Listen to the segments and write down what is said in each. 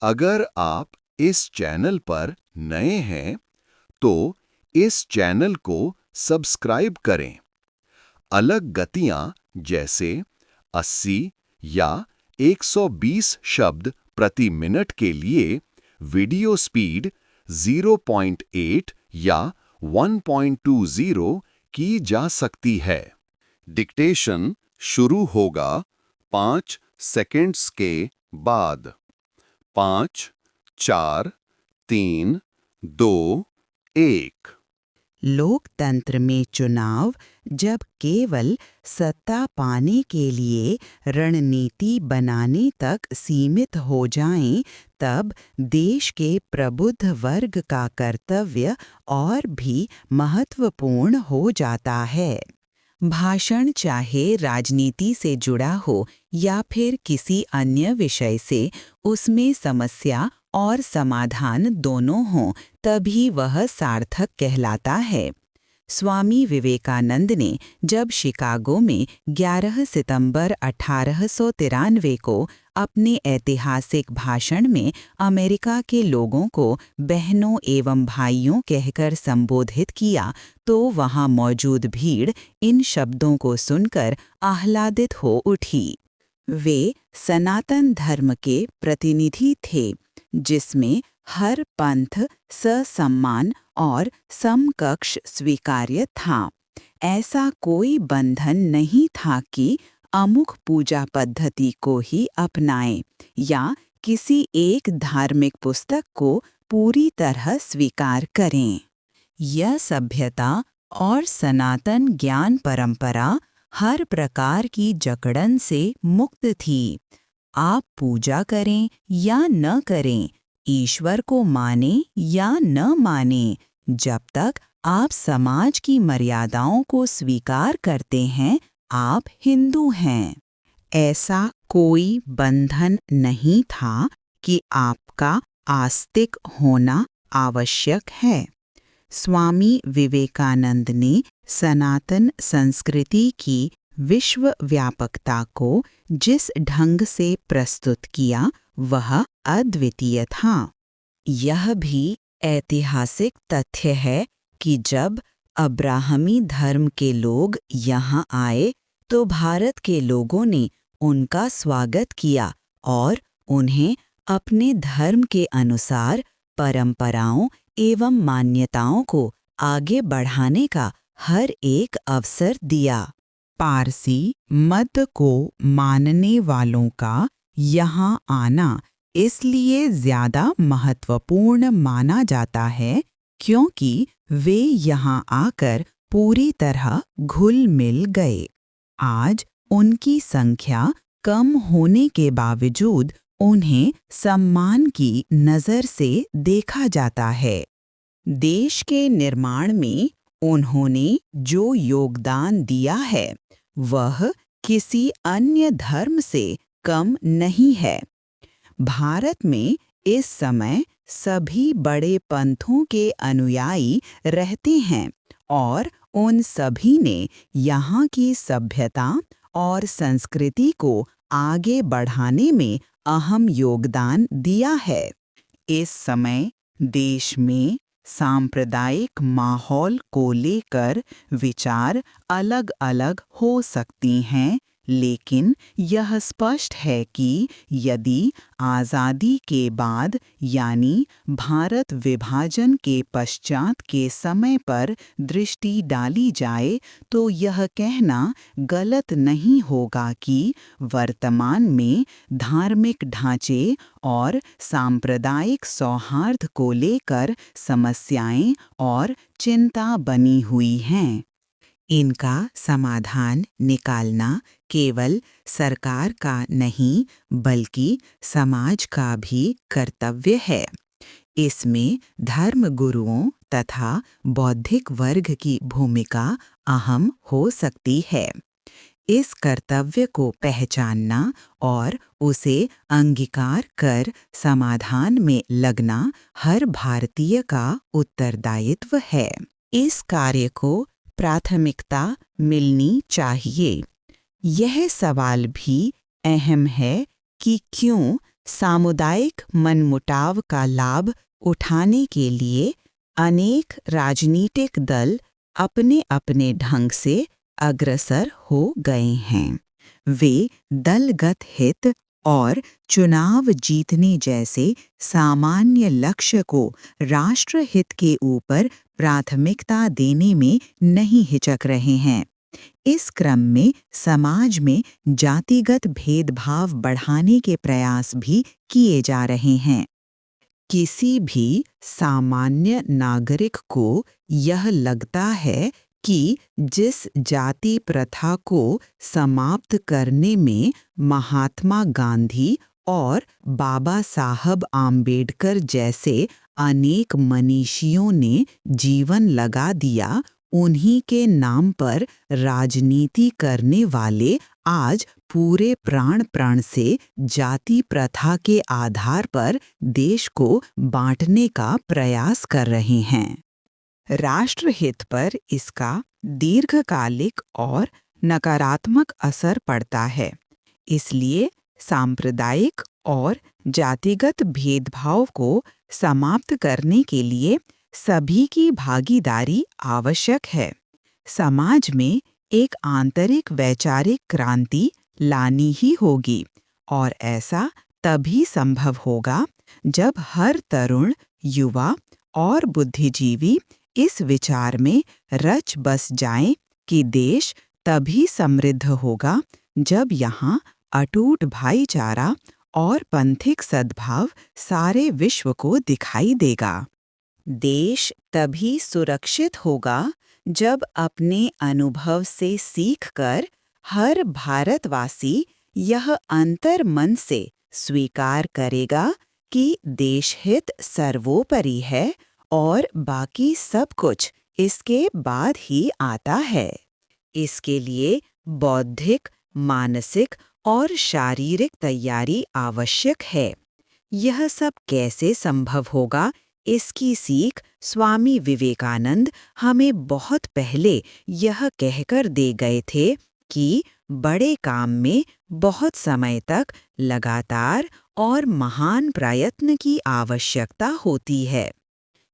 अगर आप इस चैनल पर नए हैं, तो इस चैनल को सब्सक्राइब करें। अलग गतियां जैसे 80 या 120 शब्द प्रति मिनट के लिए वीडियो स्पीड 0.8 या 1.20 की जा सकती है। डिक्टेशन शुरू होगा 5 सेकंड्स के बाद। 5, 4, 3, 2, 1। लोकतंत्र में चुनाव जब केवल सत्ता पाने के लिए रणनीति बनाने तक सीमित हो जाएं, तब देश के प्रबुद्ध वर्ग का कर्तव्य और भी महत्वपूर्ण हो जाता है। भाषण चाहे राजनीति से जुड़ा हो या फिर किसी अन्य विषय से, उसमें समस्या और समाधान दोनों हों, तभी वह सार्थक कहलाता है। स्वामी विवेकानंद ने जब शिकागो में 11 सितंबर 1893 को अपने ऐतिहासिक भाषण में अमेरिका के लोगों को बहनों एवं भाइयों कहकर संबोधित किया, तो वहां मौजूद भीड़ इन शब्दों को सुनकर आह्लादित हो उठी। वे सनातन धर्म के प्रतिनिधि थे, जिसमें हर पंथ ससम्मान और समकक्ष स्वीकार्य था। ऐसा कोई बंधन नहीं था कि अमुक पूजा पद्धति को ही अपनाएं या किसी एक धार्मिक पुस्तक को पूरी तरह स्वीकार करें। यह सभ्यता और सनातन ज्ञान परंपरा हर प्रकार की जकड़न से मुक्त थी। आप पूजा करें या न करें, ईश्वर को माने या न माने, जब तक आप समाज की मर्यादाओं को स्वीकार करते हैं, आप हिंदू हैं। ऐसा कोई बंधन नहीं था कि आपका आस्तिक होना आवश्यक है। स्वामी विवेकानंद ने सनातन संस्कृति की विश्व व्यापकता को जिस ढंग से प्रस्तुत किया, वह अद्वितीय था। यह भी ऐतिहासिक तथ्य है कि जब अब्राहमी धर्म के लोग यहाँ आए, तो भारत के लोगों ने उनका स्वागत किया और उन्हें अपने धर्म के अनुसार परंपराओं एवं मान्यताओं को आगे बढ़ाने का हर एक अवसर दिया। पारसी मत को मानने वालों का यहाँ आना इसलिए ज्यादा महत्वपूर्ण माना जाता है क्योंकि वे यहाँ आकर पूरी तरह घुल मिल गए। आज उनकी संख्या कम होने के बावजूद उन्हें सम्मान की नज़र से देखा जाता है। देश के निर्माण में उन्होंने जो योगदान दिया है, वह किसी अन्य धर्म से कम नहीं है। भारत में इस समय सभी बड़े पंथों के अनुयायी रहते हैं और उन सभी ने यहाँ की सभ्यता और संस्कृति को आगे बढ़ाने में अहम योगदान दिया है। इस समय देश में सांप्रदायिक माहौल को लेकर विचार अलग-अलग हो सकती हैं, लेकिन यह स्पष्ट है कि यदि आज़ादी के बाद यानी भारत विभाजन के पश्चात के समय पर दृष्टि डाली जाए, तो यह कहना गलत नहीं होगा कि वर्तमान में धार्मिक ढांचे और सांप्रदायिक सौहार्द को लेकर समस्याएं और चिंता बनी हुई हैं। इनका समाधान निकालना केवल सरकार का नहीं, बल्कि समाज का भी कर्तव्य है। इसमें धर्म गुरुओं तथा बौद्धिक वर्ग की भूमिका अहम हो सकती है। इस कर्तव्य को पहचानना और उसे अंगीकार कर समाधान में लगना हर भारतीय का उत्तरदायित्व है। इस कार्य को प्राथमिकता मिलनी चाहिए। यह सवाल भी अहम है कि क्यों सामुदायिक मनमुटाव का लाभ उठाने के लिए अनेक राजनीतिक दल अपने अपने ढंग से अग्रसर हो गए हैं। वे दलगत हित और चुनाव जीतने जैसे सामान्य लक्ष्य को राष्ट्र हित के ऊपर प्राथमिकता देने में नहीं हिचक रहे हैं। इस क्रम में समाज में जातिगत भेदभाव बढ़ाने के प्रयास भी किए जा रहे हैं। किसी भी सामान्य नागरिक को यह लगता है कि जिस जाति प्रथा को समाप्त करने में महात्मा गांधी और बाबा साहब आम्बेडकर जैसे अनेक मनीषियों ने जीवन लगा दिया, उन्हीं के नाम पर राजनीति करने वाले आज पूरे प्राण से जाति प्रथा के आधार पर देश को बांटने का प्रयास कर रहे हैं। राष्ट्रहित पर इसका दीर्घकालिक और नकारात्मक असर पड़ता है। इसलिए सांप्रदायिक और जातिगत भेदभाव को समाप्त करने के लिए सभी की भागीदारी आवश्यक है। समाज में एक आंतरिक वैचारिक क्रांति लानी ही होगी और ऐसा तभी संभव होगा जब हर तरुण, युवा और बुद्धिजीवी इस विचार में रच बस जाएं कि देश तभी समृद्ध होगा जब यहाँ अटूट भाईचारा और पंथिक सद्भाव सारे विश्व को दिखाई देगा। देश तभी सुरक्षित होगा जब अपने अनुभव से सीखकर हर भारतवासी यह अंतर्मन से स्वीकार करेगा कि देशहित सर्वोपरि है और बाकी सब कुछ इसके बाद ही आता है। इसके लिए बौद्धिक, मानसिक और शारीरिक तैयारी आवश्यक है। यह सब कैसे संभव होगा, इसकी सीख स्वामी विवेकानंद हमें बहुत पहले यह कहकर दे गए थे कि बड़े काम में बहुत समय तक लगातार और महान प्रयत्न की आवश्यकता होती है।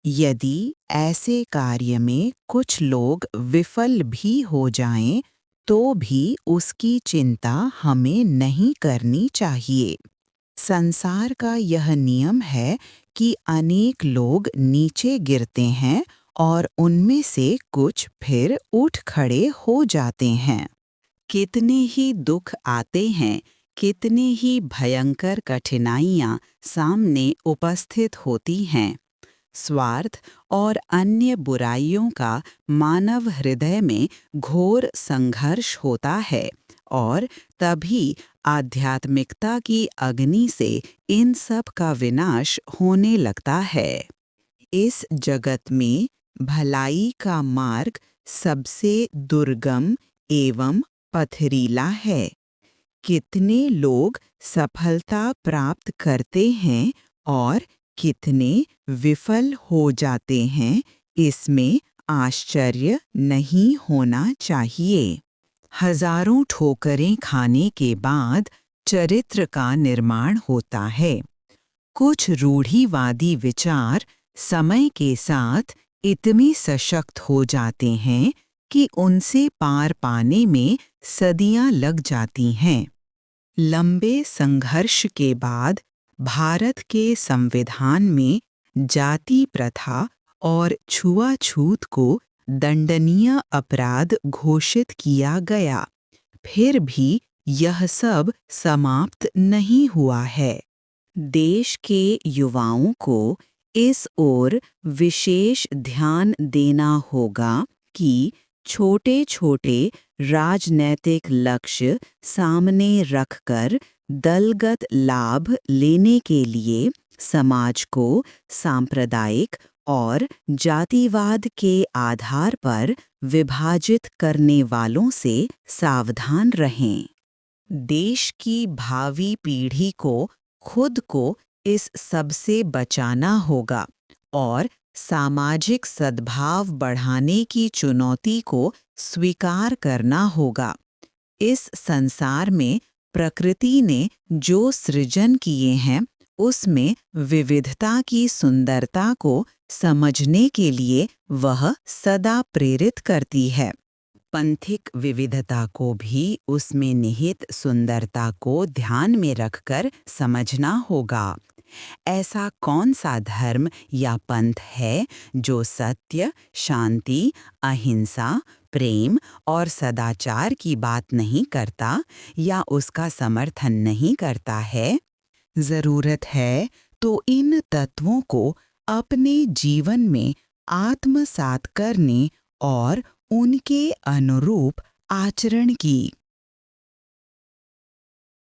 यदि ऐसे कार्य में कुछ लोग विफल भी हो जाएं, तो भी उसकी चिंता हमें नहीं करनी चाहिए। संसार का यह नियम है कि अनेक लोग नीचे गिरते हैं और उनमें से कुछ फिर उठ खड़े हो जाते हैं। कितने ही दुख आते हैं, कितने ही भयंकर कठिनाइयां सामने उपस्थित होती हैं। स्वार्थ और अन्य बुराइयों का मानव हृदय में घोर संघर्ष होता है और तभी आध्यात्मिकता की अग्नि से इन सब का विनाश होने लगता है। इस जगत में भलाई का मार्ग सबसे दुर्गम एवं पथरीला है। कितने लोग सफलता प्राप्त करते हैं और कितने विफल हो जाते हैं, इसमें आश्चर्य नहीं होना चाहिए। हजारों ठोकरें खाने के बाद चरित्र का निर्माण होता है। कुछ रूढ़िवादी विचार समय के साथ इतने सशक्त हो जाते हैं कि उनसे पार पाने में सदियां लग जाती हैं। लंबे संघर्ष के बाद भारत के संविधान में जाति प्रथा और छुआछूत को दंडनीय अपराध घोषित किया गया। फिर भी यह सब समाप्त नहीं हुआ है। देश के युवाओं को इस ओर विशेष ध्यान देना होगा कि छोटे-छोटे राजनैतिक लक्ष्य सामने रखकर दलगत लाभ लेने के लिए समाज को सांप्रदायिक और जातिवाद के आधार पर विभाजित करने वालों से सावधान रहें। देश की भावी पीढ़ी को खुद को इस सब से बचाना होगा और सामाजिक सद्भाव बढ़ाने की चुनौती को स्वीकार करना होगा। इस संसार में प्रकृति ने जो सृजन किए हैं, उसमें विविधता की सुंदरता को समझने के लिए वह सदा प्रेरित करती है। पंथिक विविधता को भी उसमें निहित सुंदरता को ध्यान में रखकर समझना होगा। ऐसा कौन सा धर्म या पंथ है जो सत्य, शांति, अहिंसा, प्रेम और सदाचार की बात नहीं करता या उसका समर्थन नहीं करता है? जरूरत है तो इन तत्वों को अपने जीवन में आत्मसात करने और उनके अनुरूप आचरण की